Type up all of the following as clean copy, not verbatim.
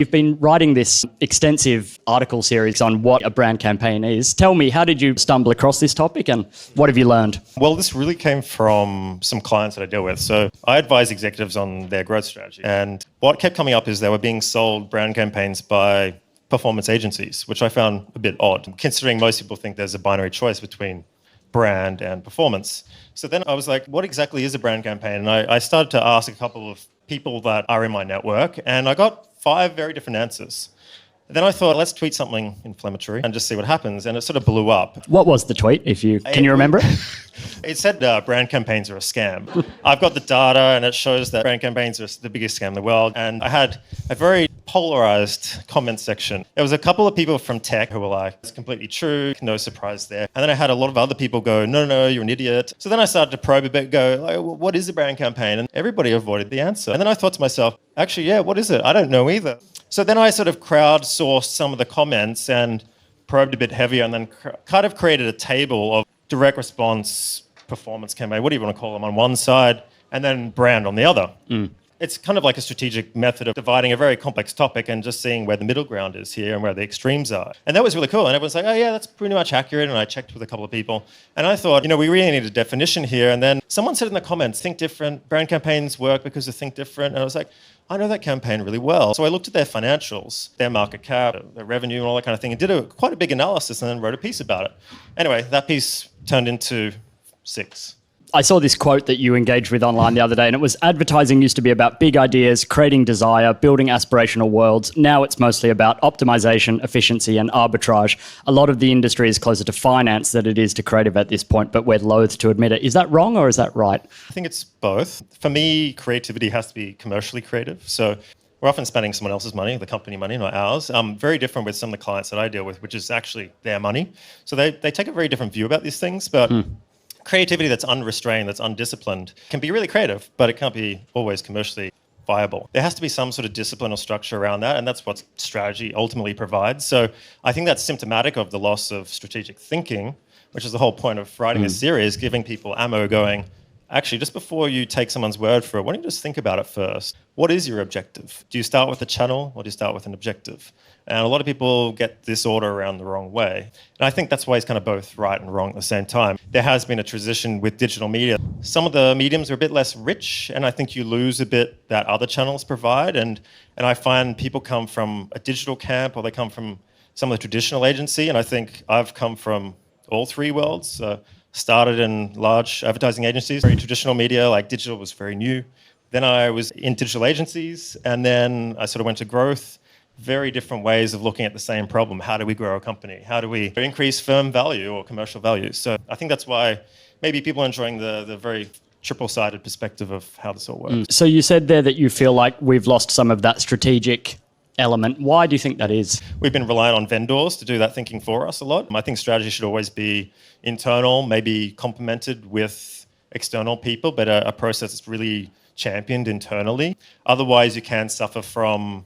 You've been writing this extensive article series on what a brand campaign is. Tell me, how did you stumble across this topic and what have you learned? Well, this really came from some clients that I deal with. So I advise executives on their growth strategy. And what kept coming up is they were being sold brand campaigns by performance agencies, which I found a bit odd, considering most people think there's a binary choice between brand and performance. So then I was like, what exactly is a brand campaign? And I started to ask a couple of people that are in my network, and I got 5 very different answers. Then I thought, let's tweet something inflammatory and just see what happens. And it sort of blew up. What was the tweet, can you remember it? It said brand campaigns are a scam. I've got the data and it shows that brand campaigns are the biggest scam in the world. And I had a very polarized comment section. There was a couple of people from tech who were like, it's completely true, no surprise there. And then I had a lot of other people go, no, you're an idiot. So then I started to probe a bit, go, like, what is a brand campaign? And everybody avoided the answer. And then I thought to myself, actually, yeah, what is it? I don't know either. So then I sort of crowdsourced some of the comments and probed a bit heavier and then kind of created a table of direct response, performance campaign, what do you want to call them, on one side, and then brand on the other. It's kind of like a strategic method of dividing a very complex topic and just seeing where the middle ground is here and where the extremes are. And that was really cool. And everyone's like, oh yeah, that's pretty much accurate. And I checked with a couple of people. And I thought, we really need a definition here. And then someone said in the comments, think different, brand campaigns work because of think different. And I was like, I know that campaign really well. So I looked at their financials, their market cap, their revenue and all that kind of thing, and did quite a big analysis and then wrote a piece about it. Anyway, that piece turned into 6. I saw this quote that you engaged with online the other day, and it was, advertising used to be about big ideas, creating desire, building aspirational worlds. Now it's mostly about optimization, efficiency, and arbitrage. A lot of the industry is closer to finance than it is to creative at this point, but we're loath to admit it. Is that wrong or is that right? I think it's both. For me, creativity has to be commercially creative. So we're often spending someone else's money, the company money, not ours. Very different with some of the clients that I deal with, which is actually their money. So they take a very different view about these things, but creativity that's unrestrained, that's undisciplined, can be really creative, but it can't be always commercially viable. There has to be some sort of discipline or structure around that, and that's what strategy ultimately provides. So I think that's symptomatic of the loss of strategic thinking, which is the whole point of writing this series, giving people ammo going, actually, just before you take someone's word for it, why don't you just think about it first? What is your objective? Do you start with a channel or do you start with an objective? And a lot of people get this order around the wrong way. And I think that's why it's kind of both right and wrong at the same time. There has been a transition with digital media. Some of the mediums are a bit less rich, and I think you lose a bit that other channels provide. And I find people come from a digital camp or they come from some of the traditional agency. And I think I've come from all 3 worlds. Started in large advertising agencies, very traditional media, like digital was very new. Then I was in digital agencies, and then I sort of went to growth. Very different ways of looking at the same problem. How do we grow a company? How do we increase firm value or commercial value? So I think that's why maybe people are enjoying the very triple-sided perspective of how this all works. So you said there that you feel like we've lost some of that strategic element. Why do you think that is? We've been relying on vendors to do that thinking for us a lot. I think strategy should always be internal, maybe complemented with external people, but a process that's really championed internally. Otherwise, you can suffer from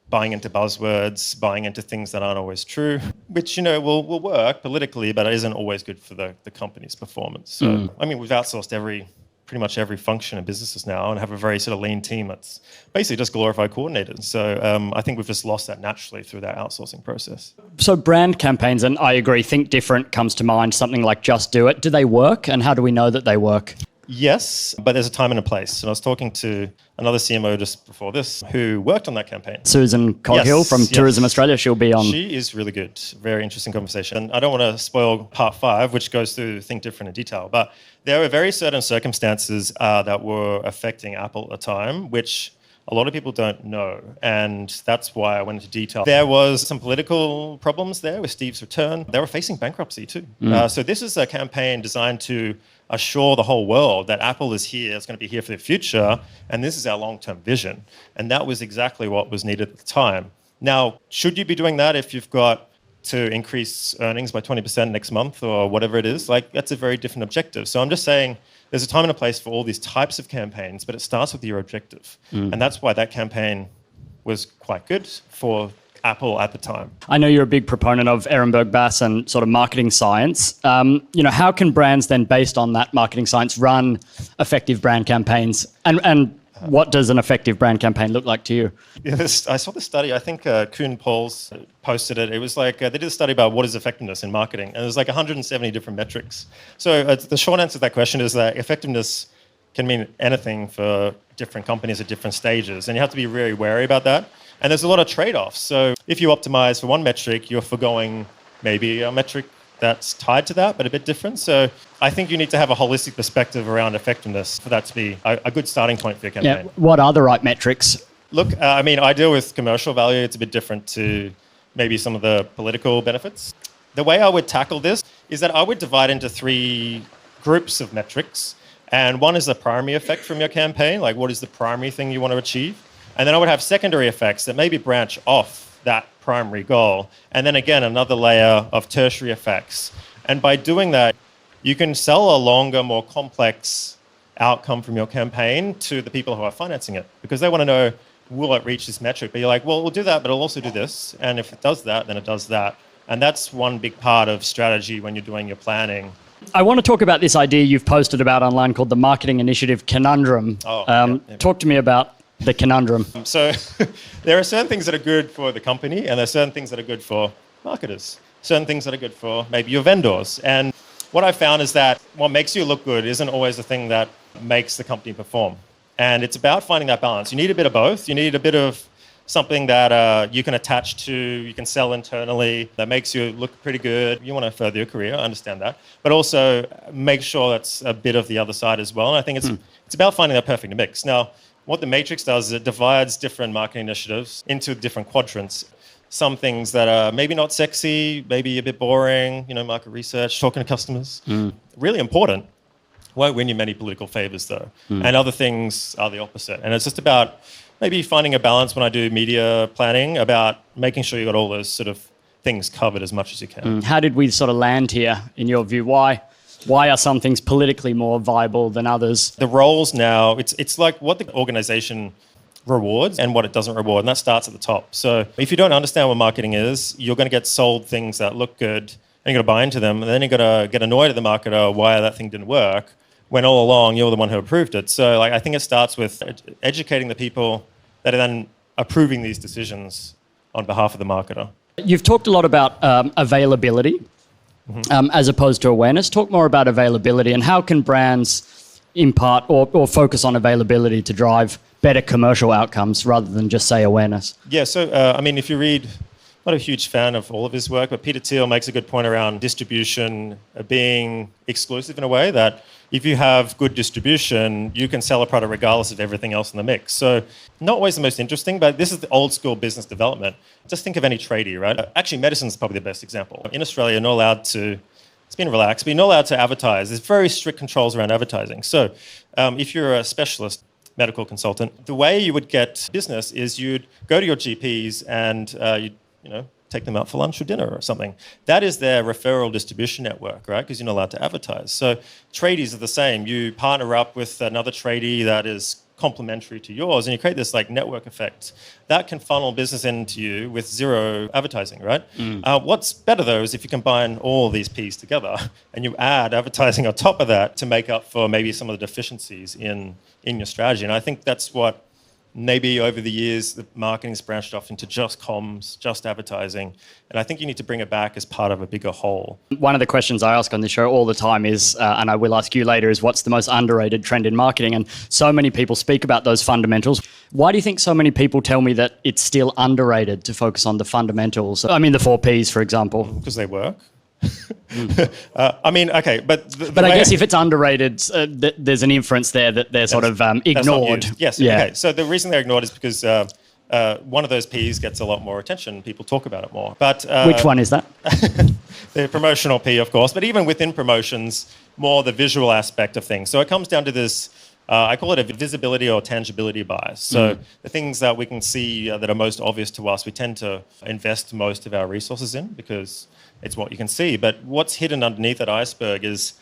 buying into buzzwords, buying into things that aren't always true, which, will work politically, but it isn't always good for the company's performance. So, we've outsourced pretty much every function in businesses now and have a very sort of lean team that's basically just glorified coordinators. So I think we've just lost that naturally through that outsourcing process. So brand campaigns, and I agree, think different comes to mind, something like Just Do It. Do they work, and how do we know that they work? Yes, but there's a time and a place. And I was talking to another CMO just before this who worked on that campaign. Susan Coghill from Tourism Australia. She'll be on. She is really good. Very interesting conversation. And I don't want to spoil part 5, which goes through Think Different in detail. But there were very certain circumstances that were affecting Apple at the time, which a lot of people don't know. And that's why I went into detail. There was some political problems there with Steve's return. They were facing bankruptcy too. So this is a campaign designed to assure the whole world that Apple is here, it's going to be here for the future, and this is our long-term vision. And that was exactly what was needed at the time. Now, should you be doing that if you've got to increase earnings by 20% next month or whatever it is? That's a very different objective. So I'm just saying there's a time and a place for all these types of campaigns, but it starts with your objective. And that's why that campaign was quite good for Apple at the time. I know you're a big proponent of Ehrenberg Bass and sort of marketing science. How can brands then, based on that marketing science, run effective brand campaigns? And What does an effective brand campaign look like to you? Yeah, I saw this study. I think Kuhn Pauls posted it. It was like they did a study about what is effectiveness in marketing, and there's like 170 different metrics. So the short answer to that question is that effectiveness can mean anything for different companies at different stages, and you have to be really wary about that. And there's a lot of trade-offs. So if you optimize for one metric, you're foregoing maybe a metric that's tied to that, but a bit different. So I think you need to have a holistic perspective around effectiveness for that to be a good starting point for your campaign. Yeah. What are the right metrics? Look, I mean, I deal with commercial value. It's a bit different to maybe some of the political benefits. The way I would tackle this is that I would divide into 3 groups of metrics. And one is the primary effect from your campaign, like what is the primary thing you want to achieve? And then I would have secondary effects that maybe branch off that primary goal. And then again, another layer of tertiary effects. And by doing that, you can sell a longer, more complex outcome from your campaign to the people who are financing it, because they want to know, will it reach this metric? But you're like, well, we'll do that, but it'll also do this. And if it does that, then it does that. And that's one big part of strategy when you're doing your planning. I want to talk about this idea you've posted about online called the Marketing Initiative Conundrum. Talk to me about the conundrum. So there are certain things that are good for the company, and there are certain things that are good for marketers. Certain things that are good for maybe your vendors. And what I found is that what makes you look good isn't always the thing that makes the company perform. And it's about finding that balance. You need a bit of both. You need a bit of something that you can attach to, you can sell internally, that makes you look pretty good. You want to further your career, I understand that. But also make sure that's a bit of the other side as well. And I think it's about finding that perfect mix. Now, what the matrix does is it divides different marketing initiatives into different quadrants. Some things that are maybe not sexy, maybe a bit boring, market research, talking to customers. Really important. Won't win you many political favors though. And other things are the opposite. And it's just about maybe finding a balance when I do media planning about making sure you got all those sort of things covered as much as you can. How did we sort of land here in your view? Why are some things politically more viable than others? The roles now, it's like what the organization rewards and what it doesn't reward, and that starts at the top. So if you don't understand what marketing is, you're going to get sold things that look good, and you're going to buy into them, and then you're going to get annoyed at the marketer why that thing didn't work, when all along you're the one who approved it. So I think it starts with educating the people that are then approving these decisions on behalf of the marketer. You've talked a lot about availability as opposed to awareness. Talk more about availability and how can brands impart or focus on availability to drive better commercial outcomes rather than just say awareness. Yeah, so if you read, I'm not a huge fan of all of his work, but Peter Thiel makes a good point around distribution being exclusive in a way that if you have good distribution, you can sell a product regardless of everything else in the mix. So not always the most interesting, but this is the old school business development. Just think of any tradie, right? Actually, medicine's probably the best example. In Australia, you're not allowed to, it's been relaxed, but you're not allowed to advertise. There's very strict controls around advertising. So if you're a specialist medical consultant, the way you would get business is you'd go to your GPs and you'd take them out for lunch or dinner or something. That is their referral distribution network, right? Because you're not allowed to advertise. So tradies are the same. You partner up with another tradie that is complementary to yours, and you create this network effect that can funnel business into you with zero advertising, right? What's better though is if you combine all these P's together and you add advertising on top of that to make up for maybe some of the deficiencies in your strategy. And I think that's what maybe over the years, the marketing's branched off into just comms, just advertising. And I think you need to bring it back as part of a bigger whole. One of the questions I ask on this show all the time is, and I will ask you later, is what's the most underrated trend in marketing? And so many people speak about those fundamentals. Why do you think so many people tell me that it's still underrated to focus on the fundamentals? I mean, the 4 Ps, for example. Because they work. Okay, but I guess if it's underrated, there's an inference there that they're sort of ignored. Yes. Yeah. Okay. So the reason they're ignored is because one of those Ps gets a lot more attention. People talk about it more. But which one is that? The promotional P, of course. But even within promotions, more the visual aspect of things. So it comes down to this. I call it a visibility or tangibility bias. So the things that we can see that are most obvious to us, we tend to invest most of our resources in because it's what you can see. But what's hidden underneath that iceberg is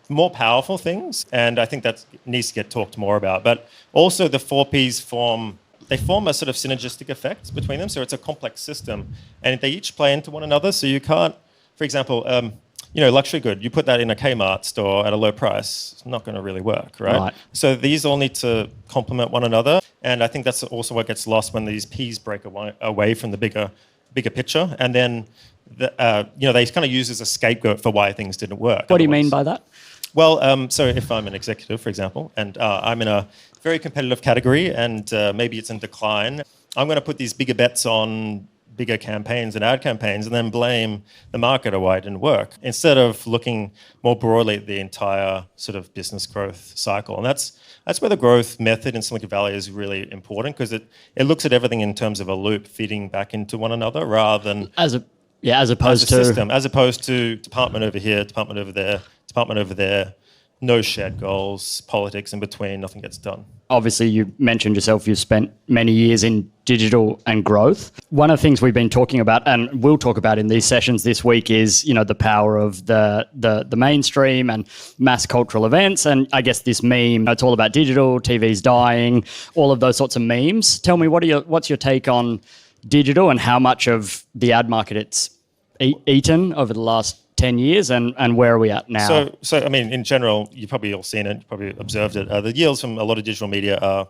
more powerful things. And I think that needs to get talked more about. But also the 4 Ps form a sort of synergistic effect between them. So it's a complex system. And they each play into one another. So you can't, for example, luxury good, you put that in a Kmart store at a low price, it's not going to really work, right? So these all need to complement one another. And I think that's also what gets lost when these Ps break away from the bigger picture. And then, they kind of use as a scapegoat for why things didn't work. What do you mean by that? Well, so if I'm an executive, for example, and I'm in a very competitive category and maybe it's in decline, I'm going to put these bigger bets on bigger campaigns and ad campaigns and then blame the market or why it didn't work, instead of looking more broadly at the entire sort of business growth cycle. And that's where the growth method in Silicon Valley is really important, because it looks at everything in terms of a loop feeding back into one another rather than as opposed to system, as opposed to department over here, department over there, no shared goals, politics in between, nothing gets done. Obviously, you mentioned yourself, you've spent many years in digital and growth. One of the things we've been talking about, and we'll talk about in these sessions this week, is the power of the mainstream and mass cultural events. And I guess this meme, it's all about digital, TV's dying, all of those sorts of memes. Tell me, what's your take on digital and how much of the ad market it's eaten over the last 10 years, and where are we at now? So I mean, in general, you've probably all seen it, you've probably observed it. The yields from a lot of digital media are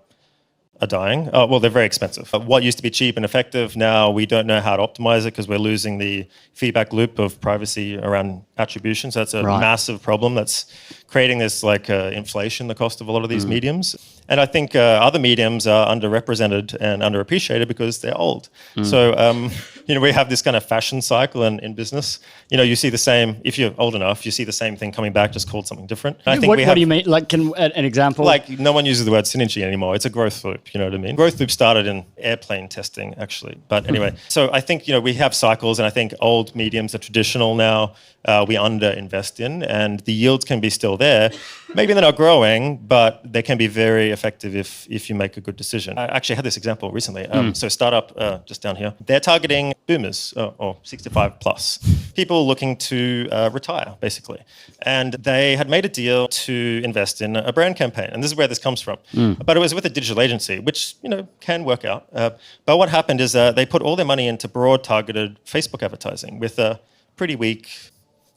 dying. Well, they're very expensive. What used to be cheap and effective, now we don't know how to optimize it because we're losing the feedback loop of privacy around attribution. So that's a massive problem that's creating this inflation, the cost of a lot of these mediums. And I think other mediums are underrepresented and underappreciated because they're old. So, we have this kind of fashion cycle in business. You see the same, if you're old enough, you see the same thing coming back, just called something different. I think what do you mean? Can an example? No one uses the word synergy anymore. It's a growth loop, you know what I mean? Growth loop started in airplane testing, actually. But anyway, so I think, we have cycles, and I think old mediums are traditional now. We underinvest in, and the yields can be still there. Maybe they're not growing, but they can be very effective if you make a good decision. I actually had this example recently. So startup just down here, they're targeting boomers or 65 plus, people looking to retire, basically. And they had made a deal to invest in a brand campaign. And this is where this comes from. But it was with a digital agency, which, can work out. But what happened is they put all their money into broad targeted Facebook advertising with a pretty weak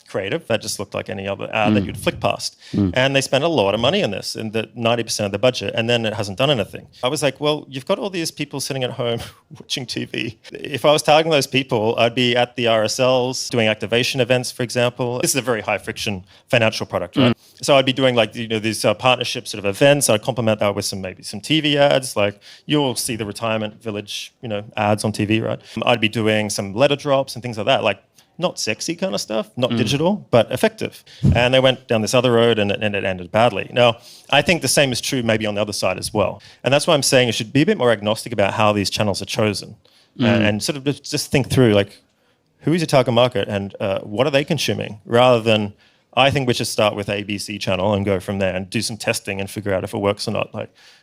creative that just looked like any other ad that you'd flick past. And they spent a lot of money on this, and 90% of the budget, and then it hasn't done anything. I was like, well, you've got all these people sitting at home watching TV. If I was targeting those people, I'd be at the RSLs doing activation events, for example. This is a very high friction financial product, right? So I'd be doing these partnership sort of events. I'd complement that with maybe some TV ads. Like you'll see the retirement village, ads on TV, right? I'd be doing some letter drops and things like that. Not sexy kind of stuff, not digital, but effective. And they went down this other road and it ended badly. Now, I think the same is true maybe on the other side as well. And that's why I'm saying it should be a bit more agnostic about how these channels are chosen and sort of just think through who is your target market and what are they consuming, rather than I think we should start with ABC channel and go from there and do some testing and figure out if it works or not.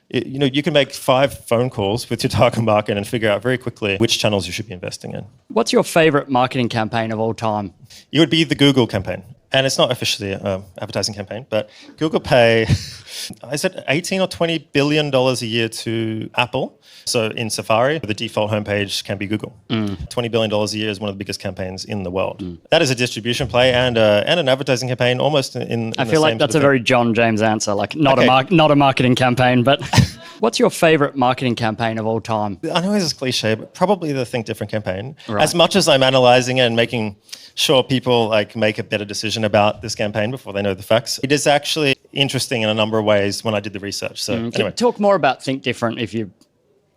You can make 5 phone calls with your target market and figure out very quickly which channels you should be investing in. What's your favorite marketing campaign of all time? It would be the Google campaign. And it's not officially an advertising campaign, but Google pay, is it $18 or $20 billion a year to Apple? So in Safari, the default homepage can be Google. $20 billion a year is one of the biggest campaigns in the world. That is a distribution play and an advertising campaign almost in I feel like that's a very John James answer, not a marketing campaign, but what's your favorite marketing campaign of all time? I know this is cliche, but probably the Think Different campaign. Right. As much as I'm analyzing it and making sure people make a better decision about this campaign before they know the facts, it is actually interesting in a number of ways when I did the research. So anyway. Talk more about Think Different if you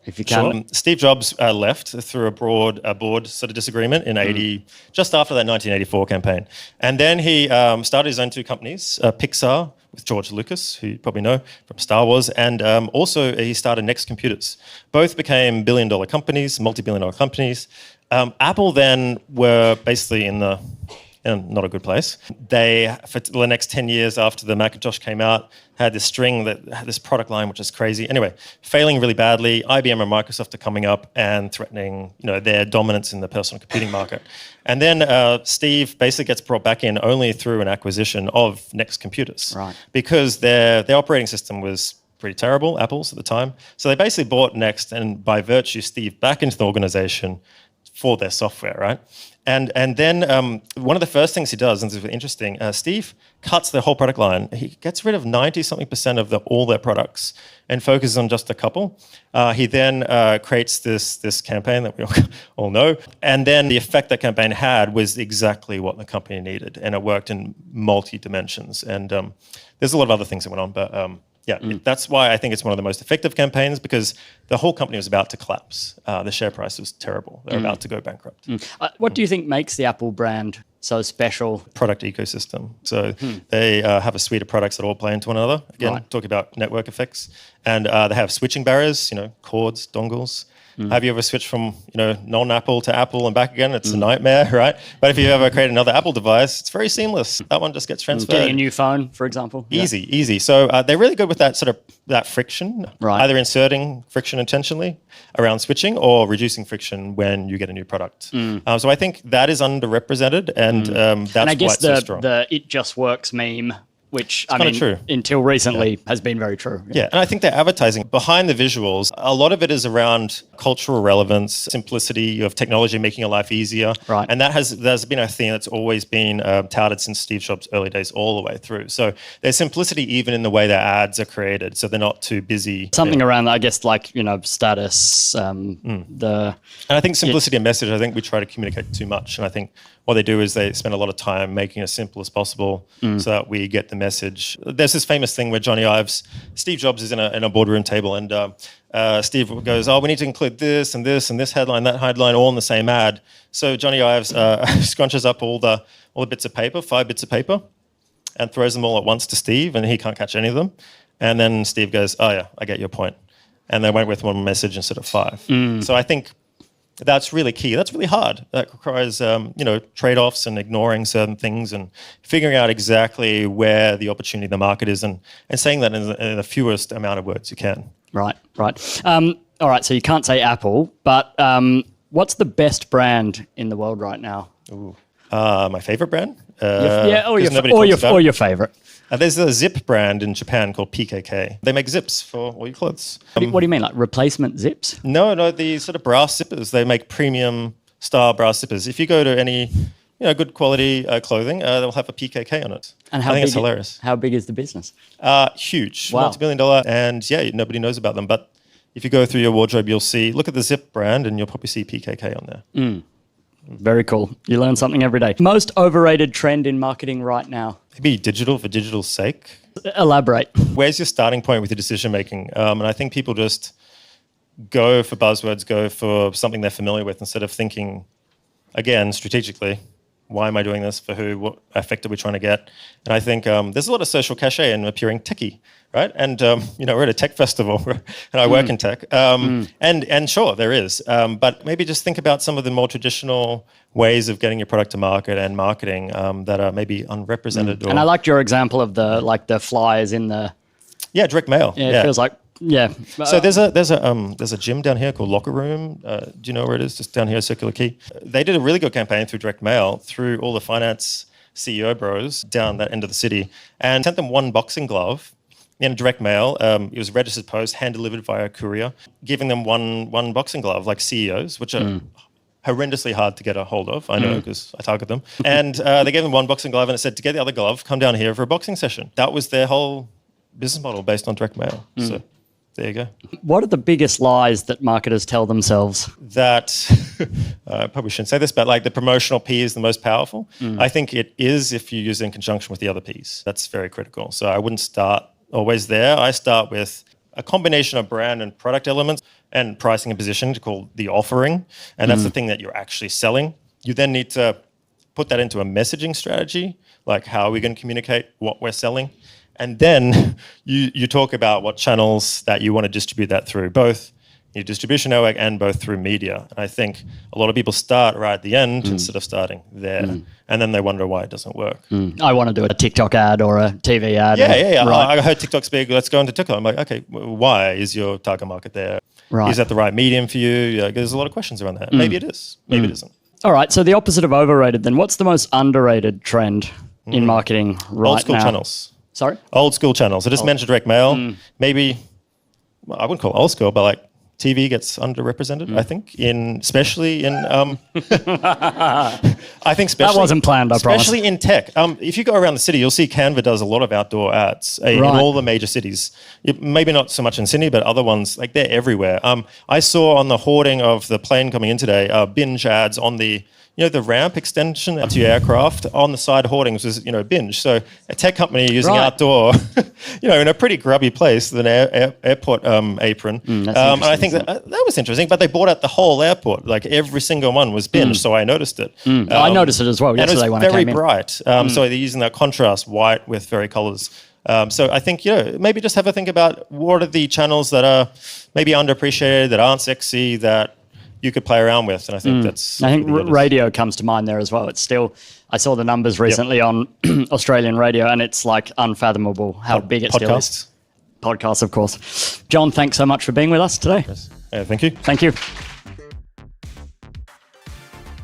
can. Sure. Steve Jobs left through a board sort of disagreement in just after that 1984 campaign. And then he started his own 2 companies, Pixar with George Lucas, who you probably know from Star Wars, and also he started Next Computers. Both became billion-dollar companies, multi-billion-dollar companies. Apple then were basically in not a good place. They, for the next 10 years after the Macintosh came out, had this string that had this product line, which is crazy. Anyway, failing really badly. IBM and Microsoft are coming up and threatening, their dominance in the personal computing market. And then Steve basically gets brought back in only through an acquisition of Next Computers. Right. Because their operating system was pretty terrible, Apple's at the time. So they basically bought Next, and by virtue, Steve back into the organization, for their software, right? And then one of the first things he does, and this is really interesting, Steve cuts their whole product line. He gets rid of 90-something% of all their products and focuses on just a couple. He then creates this campaign that we all know. And then the effect that campaign had was exactly what the company needed. And it worked in multi-dimensions. And there's a lot of other things that went on, but that's why I think it's one of the most effective campaigns, because the whole company was about to collapse. The share price was terrible. They were about to go bankrupt. What do you think makes the Apple brand so special? Product ecosystem. So they have a suite of products that all play into one another. Again, talking about network effects. And they have switching barriers, cords, dongles. Have you ever switched from non-Apple to Apple and back again? It's a nightmare, right? But if you ever create another Apple device, it's very seamless. That one just gets transferred. Getting a new phone, for example. Easy. So they're really good with that friction, right? Either inserting friction intentionally around switching or reducing friction when you get a new product. So I think that is underrepresented, and that's and I guess why it's so strong. the "it just works" meme, which I mean, true. until recently has been very true. Yeah, and I think their advertising behind the visuals, a lot of it is around cultural relevance, simplicity of technology making your life easier. Right. And there's been a theme that's always been touted since Steve Jobs' early days all the way through. So there's simplicity even in the way their ads are created, so they're not too busy. Something around that, I guess, like, status, And I think simplicity of message, I think we try to communicate too much. And I think what they do is they spend a lot of time making it as simple as possible so that we get the message. There's this famous thing where Steve Jobs is in a boardroom table, and Steve goes, we need to include this and this and this headline, that headline, all in the same ad. So Johnny Ives scrunches up all the bits of paper, 5 bits of paper, and throws them all at once to Steve, and he can't catch any of them. And then Steve goes, oh yeah, I get your point. And they went with one message instead of 5. So I think that's really key. That's really hard. That requires, trade-offs and ignoring certain things and figuring out exactly where the opportunity in the market is, and saying that in the fewest amount of words you can. Right. All right, so you can't say Apple, but what's the best brand in the world right now? My favorite brand? Or your favorite. There's a zip brand in Japan called PKK. They make zips for all your clothes. What do you mean, like replacement zips? No, the sort of brass zippers. They make premium style brass zippers. If you go to any good quality clothing, they'll have a PKK on it. And I think it's hilarious. How big is the business? Huge, wow. multi-billion-dollar, and nobody knows about them. But if you go through your wardrobe, look at the Zip brand, and you'll probably see PKK on there. Very cool. You learn something every day. Most overrated trend in marketing right now? Maybe digital for digital's sake. Elaborate. Where's your starting point with your decision making? And I think people just go for buzzwords, go for something they're familiar with, instead of thinking, again, strategically, why am I doing this? For who? What effect are we trying to get? And I think there's a lot of social cachet in appearing techie, right? And we're at a tech festival, and I work in tech. And sure, there is. But maybe just think about some of the more traditional ways of getting your product to market and marketing that are maybe unrepresented. And I liked your example of the flyers in the direct mail. It feels like. Yeah. So there's a gym down here called Locker Room. Do you know where it is? Just down here, Circular Quay. They did a really good campaign through direct mail, through all the finance CEO bros down that end of the city, and sent them one boxing glove in direct mail. It was registered post, hand delivered via courier, giving them one boxing glove, like CEOs, which are horrendously hard to get a hold of. I know, because I target them. And they gave them one boxing glove, and it said, to get the other glove, come down here for a boxing session. That was their whole business model based on direct mail. So there you go. What are the biggest lies that marketers tell themselves? That, I probably shouldn't say this, but like the promotional P is the most powerful. I think it is if you use it in conjunction with the other Ps. That's very critical. So I wouldn't start always there. I start with a combination of brand and product elements and pricing and positioning, called the offering. And that's the thing that you're actually selling. You then need to put that into a messaging strategy, like how are we going to communicate what we're selling? And then you talk about what channels that you want to distribute that through, both your distribution network and both through media. And I think a lot of people start right at the end instead of starting there. And then they wonder why it doesn't work. I want to do a TikTok ad or a TV ad. Yeah. Right. I heard TikTok's big. Let's go into TikTok. I'm like, okay, why is your target market there? Right. Is that the right medium for you? There's a lot of questions around that. Maybe it is. Maybe it isn't. All right. So the opposite of overrated then. What's the most underrated trend in marketing right now? Old school channels. Sorry? Old school channels. I just mentioned direct mail. Maybe, well, I wouldn't call it old school, but like TV gets underrepresented, I think, especially in That wasn't planned, I promise. Especially in tech. If you go around the city, you'll see Canva does a lot of outdoor ads in all the major cities. Maybe not so much in Sydney, but other ones, like they're everywhere. I saw on the hoarding of the plane coming in today, binge ads on the ramp extension to your aircraft. On the side hoardings was, binge. So a tech company using outdoor, in a pretty grubby place with an airport apron. And I think that was interesting. But they bought out the whole airport. Like every single one was binge. So I noticed it. I noticed it as well yesterday when I came in. Very bright. So they're using that contrast, white with very colors. So I think, maybe just have a think about what are the channels that are maybe underappreciated, that aren't sexy, that you could play around with, and I think that's. I think radio comes to mind there as well. It's still. I saw the numbers recently on Australian radio, and it's like unfathomable how big it still is. Podcasts, of course. John, thanks so much for being with us today. Yes. Thank you. Thank you.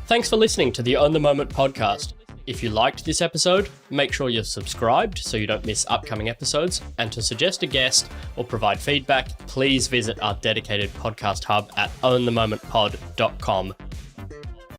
Thanks for listening to the Own the Moment podcast. If you liked this episode, make sure you're subscribed so you don't miss upcoming episodes. And to suggest a guest or provide feedback, please visit our dedicated podcast hub at ownthemomentpod.com.